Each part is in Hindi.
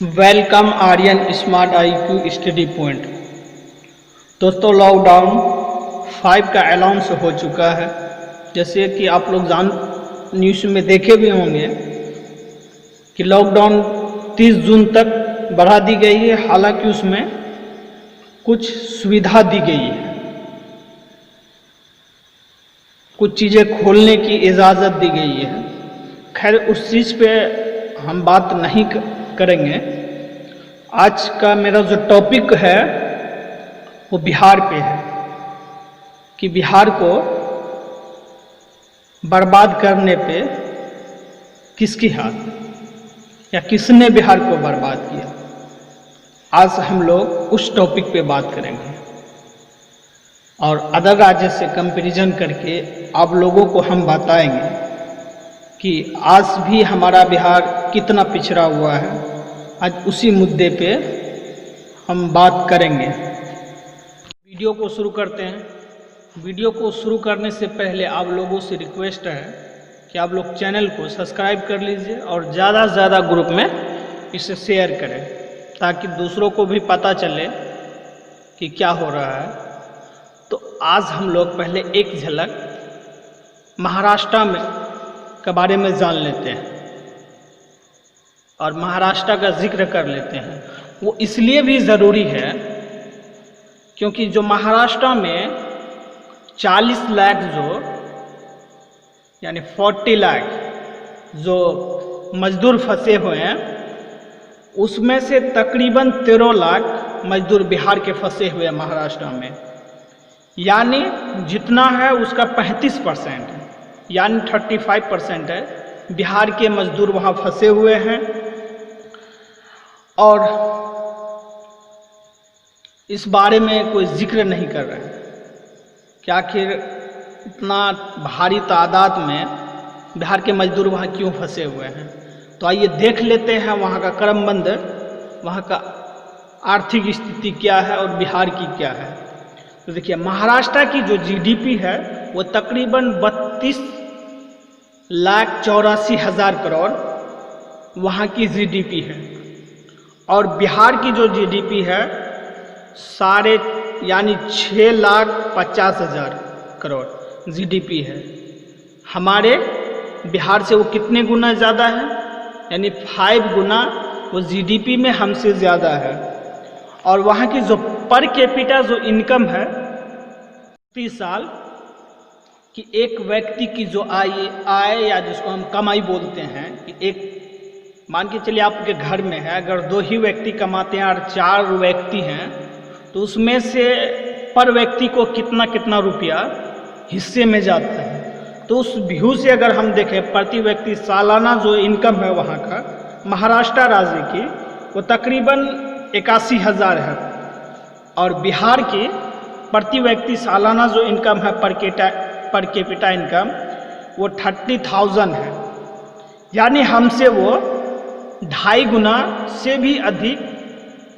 Welcome Aryan smart IQ study point. दोस्तों, लॉकडाउन 5 का अनाउंस हो चुका है। जैसे कि आप लोग न्यूज़ में देखे भी होंगे कि लॉकडाउन 30 जून तक बढ़ा दी गई है। हालांकि उसमें कुछ सुविधा दी गई है, कुछ चीज़ें खोलने की इजाज़त दी गई है। खैर, उस चीज़ पे हम बात नहीं करेंगे। आज का मेरा जो टॉपिक है वो बिहार पे है कि बिहार को बर्बाद करने पे किसकी हाथ या किसने बिहार को बर्बाद किया। आज हम लोग उस टॉपिक पे बात करेंगे और अदर राज्य से कंपैरिजन करके आप लोगों को हम बताएंगे कि आज भी हमारा बिहार कितना पिछड़ा हुआ है। आज उसी मुद्दे पे हम बात करेंगे। वीडियो को शुरू करते हैं। वीडियो को शुरू करने से पहले आप लोगों से रिक्वेस्ट है कि आप लोग चैनल को सब्सक्राइब कर लीजिए और ज़्यादा से ज़्यादा ग्रुप में इसे शेयर करें ताकि दूसरों को भी पता चले कि क्या हो रहा है। तो आज हम लोग पहले एक झलक महाराष्ट्र में के बारे में जान लेते हैं और महाराष्ट्र का जिक्र कर लेते हैं। वो इसलिए भी ज़रूरी है क्योंकि जो महाराष्ट्र में 40 लाख यानी 40 लाख जो मजदूर फंसे हुए हैं, उसमें से तकरीबन 13 लाख मजदूर बिहार के फंसे हुए हैं महाराष्ट्र में। यानी जितना है उसका 35% है, यानी 35% है बिहार के मजदूर वहाँ फंसे हुए हैं। और इस बारे में कोई जिक्र नहीं कर रहे हैं कि आखिर इतना भारी तादाद में बिहार के मजदूर वहाँ क्यों फंसे हुए हैं। तो आइए देख लेते हैं वहाँ का क्रमबंद, वहाँ का आर्थिक स्थिति क्या है और बिहार की क्या है। तो देखिए, महाराष्ट्र की जो GDP है वो तकरीबन 32,84,000 करोड़ वहाँ की GDP है और बिहार की जो GDP है यानी 6,50,000 करोड़ GDP है। हमारे बिहार से वो कितने गुना ज़्यादा है, यानी 5 गुना वो GDP में हमसे ज़्यादा है। और वहाँ की जो पर कैपिटा जो इनकम है 30 साल कि एक व्यक्ति की जो आय या जिसको हम कमाई बोलते हैं कि एक मान के चलिए आपके घर में है, अगर 2 ही व्यक्ति कमाते हैं और 4 व्यक्ति हैं तो उसमें से पर व्यक्ति को कितना कितना रुपया हिस्से में जाता है। तो उस व्यू से अगर हम देखें प्रति व्यक्ति सालाना जो इनकम है वहाँ का महाराष्ट्र राज्य की वो तकरीबन 81,000 है और बिहार की प्रति व्यक्ति सालाना जो इनकम है पर कैपिटा इनकम वो 30,000 है। यानी हमसे वो 2.5 गुना से भी अधिक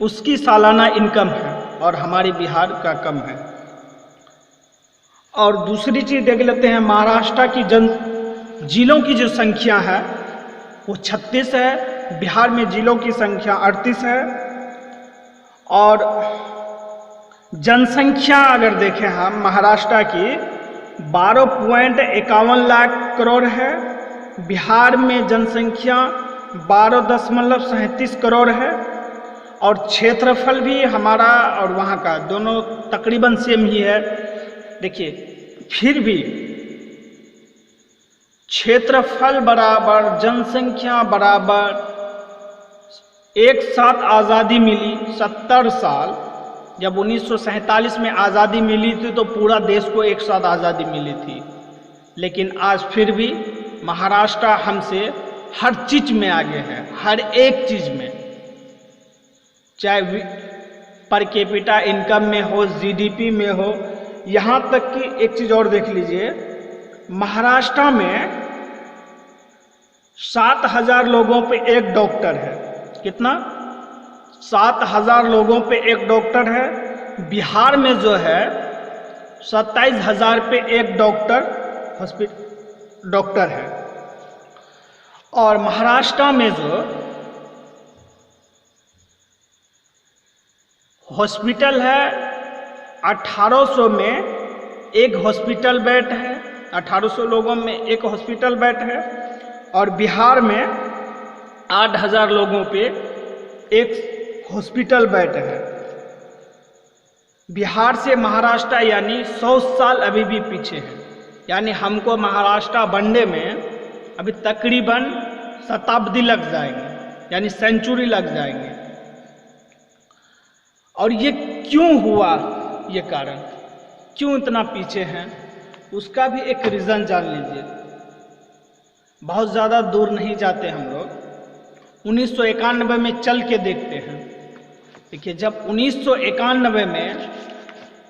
उसकी सालाना इनकम है और हमारे बिहार का कम है। और दूसरी चीज़ देख लेते हैं, महाराष्ट्र की जिलों की जो संख्या है वो 36 है, बिहार में जिलों की संख्या 38 है। और जनसंख्या अगर देखें हम महाराष्ट्र की 12.51 लाख करोड़ है, बिहार में जनसंख्या 12.37 करोड़ है और क्षेत्रफल भी हमारा और वहाँ का दोनों तकरीबन सेम ही है। देखिए, फिर भी क्षेत्रफल बराबर जनसंख्या बराबर, एक साथ आज़ादी मिली 70 साल, जब 1947 में आज़ादी मिली थी तो पूरा देश को एक साथ आज़ादी मिली थी। लेकिन आज फिर भी महाराष्ट्र हमसे हर चीज़ में आगे है, हर एक चीज़ में, चाहे पर कैपिटा इनकम में हो, GDP में हो। यहाँ तक कि एक चीज़ और देख लीजिए, महाराष्ट्र में 7,000 लोगों पे एक डॉक्टर है। कितना? 7,000 लोगों पे एक डॉक्टर है। बिहार में जो है 27,000 पे एक डॉक्टर है। और महाराष्ट्र में जो हॉस्पिटल है 1800 में एक हॉस्पिटल बेड है, 1800 लोगों में एक हॉस्पिटल बेड है। और बिहार में 8000 लोगों पे एक हॉस्पिटल बेड है। बिहार से महाराष्ट्र यानी 100 साल अभी भी पीछे है। यानी हमको महाराष्ट्र बनने में अभी तकरीबन शताब्दी लग जाएंगे, यानी सेंचुरी लग जाएंगे। और ये क्यों हुआ, ये कारण क्यों इतना पीछे हैं, उसका भी एक रीज़न जान लीजिए। बहुत ज़्यादा दूर नहीं जाते हम लोग, 1991 में चल के देखते हैं। देखिए, जब 1991 में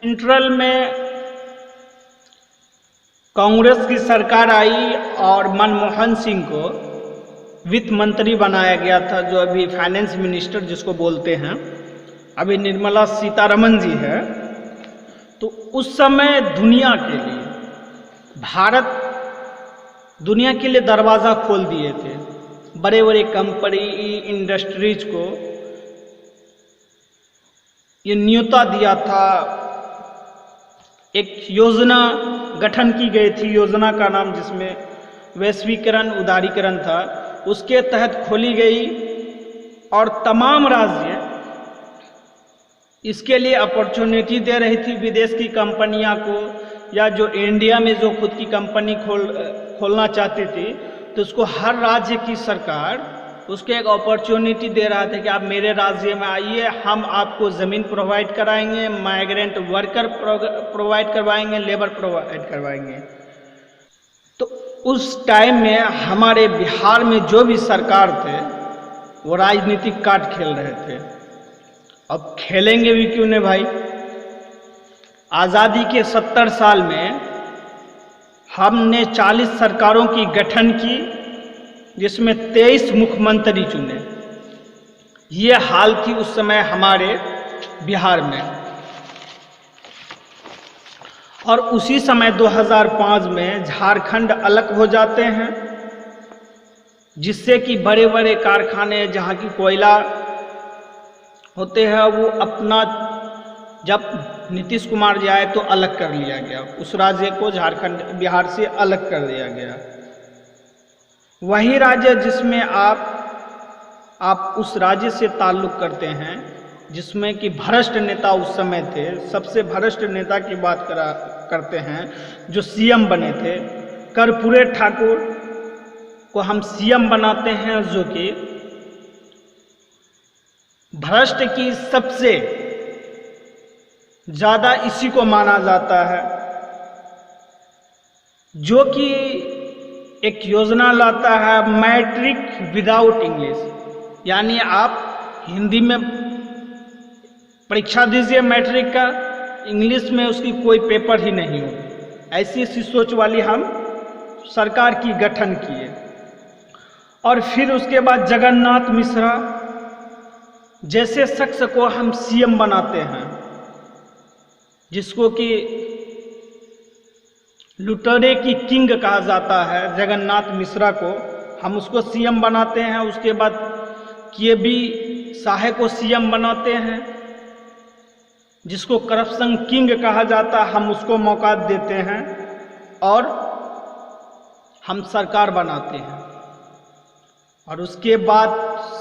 सेंट्रल में कांग्रेस की सरकार आई और मनमोहन सिंह को वित्त मंत्री बनाया गया था, जो अभी फाइनेंस मिनिस्टर जिसको बोलते हैं, अभी निर्मला सीतारमण जी है। तो उस समय दुनिया के लिए, भारत दुनिया के लिए दरवाज़ा खोल दिए थे। बड़े बड़े कंपनी इंडस्ट्रीज को ये न्योता दिया था। एक योजना गठन की गई थी, योजना का नाम जिसमें वैश्वीकरण उदारीकरण था, उसके तहत खोली गई। और तमाम राज्य इसके लिए अपॉर्चुनिटी दे रही थी विदेश की कंपनियां को, या जो इंडिया में जो खुद की कंपनी खोलना चाहती थी, तो उसको हर राज्य की सरकार उसको एक अपॉर्चुनिटी दे रहा था कि आप मेरे राज्य में आइए, हम आपको ज़मीन प्रोवाइड कराएंगे, माइग्रेंट वर्कर प्रोवाइड करवाएंगे, लेबर प्रोवाइड करवाएंगे। तो उस टाइम में हमारे बिहार में जो भी सरकार थे वो राजनीतिक कार्ड खेल रहे थे। अब खेलेंगे भी क्यों नहीं भाई। आज़ादी के 70 साल में हमने 40 सरकारों की गठन की, जिसमें 23 मुख्यमंत्री चुने। ये हाल थी उस समय हमारे बिहार में। और उसी समय 2005 में झारखंड अलग हो जाते हैं, जिससे कि बड़े बड़े कारखाने जहाँ की कोयला होते हैं वो अपना, जब नीतीश कुमार जी आए तो अलग कर लिया गया, उस राज्य को झारखंड बिहार से अलग कर दिया गया। वही राज्य जिसमें आप उस राज्य से ताल्लुक़ करते हैं जिसमें कि भ्रष्ट नेता उस समय थे। सबसे भ्रष्ट नेता की बात करते हैं जो सीएम बने थे, कर्पूरी ठाकुर को हम सीएम बनाते हैं, जो कि भ्रष्ट की सबसे ज़्यादा इसी को माना जाता है, जो कि एक योजना लाता है मैट्रिक विदाउट इंग्लिश। यानी आप हिंदी में परीक्षा दीजिए मैट्रिक का, इंग्लिश में उसकी कोई पेपर ही नहीं होगी। ऐसी सोच वाली हम सरकार की गठन किए। और फिर उसके बाद जगन्नाथ मिश्रा जैसे शख्स को हम सीएम बनाते हैं, जिसको कि लुटेरे की किंग कहा जाता है, जगन्नाथ मिश्रा को हम उसको सीएम बनाते हैं। उसके बाद के.बी. साहे को सीएम बनाते हैं, जिसको करप्शन किंग कहा जाता है, हम उसको मौका देते हैं और हम सरकार बनाते हैं। और उसके बाद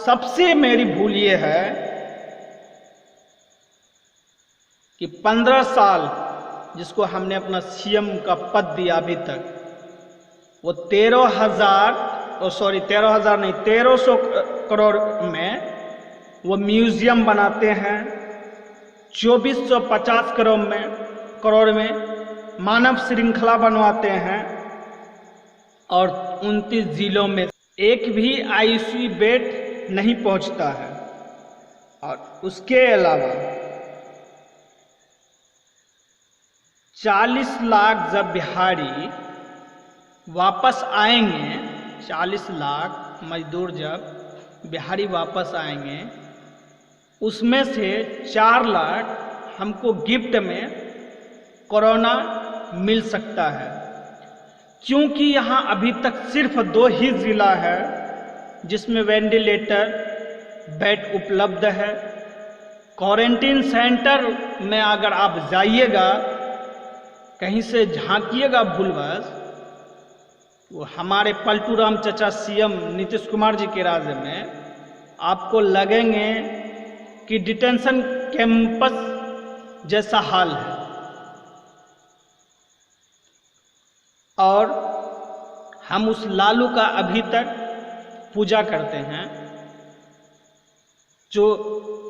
सबसे मेरी भूल ये है कि 15 साल जिसको हमने अपना सीएम का पद दिया अभी तक, वो 1300 करोड़ में वो म्यूजियम बनाते हैं, 2450 करोड़ में मानव श्रृंखला बनवाते हैं, और 29 जिलों में एक भी आईसीयू बेड नहीं पहुंचता है। और उसके अलावा 40 लाख जब बिहारी वापस आएंगे, 40 लाख मजदूर जब बिहारी वापस आएंगे, उसमें से 4 लाख हमको गिफ्ट में कोरोना मिल सकता है। क्योंकि यहाँ अभी तक सिर्फ 2 ही जिला है जिसमें वेंटिलेटर बेड उपलब्ध है, क्वारंटीन सेंटर में अगर आप जाइएगा, कहीं से झांकिएगा भूलवश, वो हमारे पलटू राम चचा सीएम नीतीश कुमार जी के राज्य में आपको लगेंगे कि डिटेंशन कैंपस जैसा हाल है। और हम उस लालू का अभी तक पूजा करते हैं, जो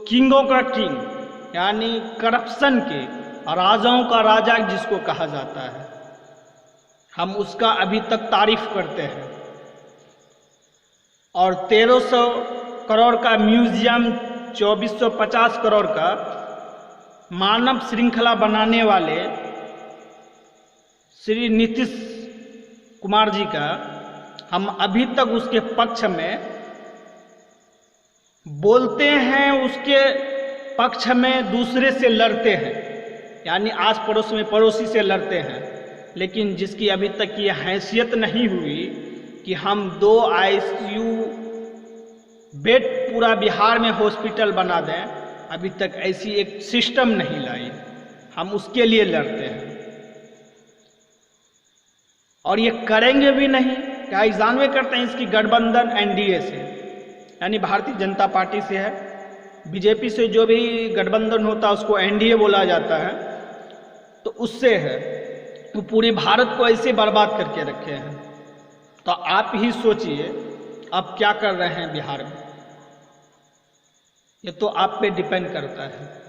किंगों का किंग यानी करप्शन के राजाओं का राजा जिसको कहा जाता है, हम उसका अभी तक तारीफ करते हैं। और 1300 करोड़ का म्यूजियम, 2450 करोड़ का मानव श्रृंखला बनाने वाले श्री नीतीश कुमार जी का हम अभी तक उसके पक्ष में बोलते हैं, उसके पक्ष में दूसरे से लड़ते हैं, यानी आस पड़ोस में पड़ोसी से लड़ते हैं। लेकिन जिसकी अभी तक ये हैसियत नहीं हुई कि हम 2 ICU बेड पूरा बिहार में हॉस्पिटल बना दें, अभी तक ऐसी एक सिस्टम नहीं लाई, हम उसके लिए लड़ते हैं। और ये करेंगे भी नहीं, क्या जानवे करते हैं इसकी गठबंधन NDA से, यानी भारतीय जनता पार्टी से है। बीजेपी से जो भी गठबंधन होता है उसको NDA बोला जाता है, तो उससे है। वो पूरे भारत को ऐसे बर्बाद करके रखे हैं। तो आप ही सोचिए अब क्या कर रहे हैं बिहार में, ये तो आप पे डिपेंड करता है।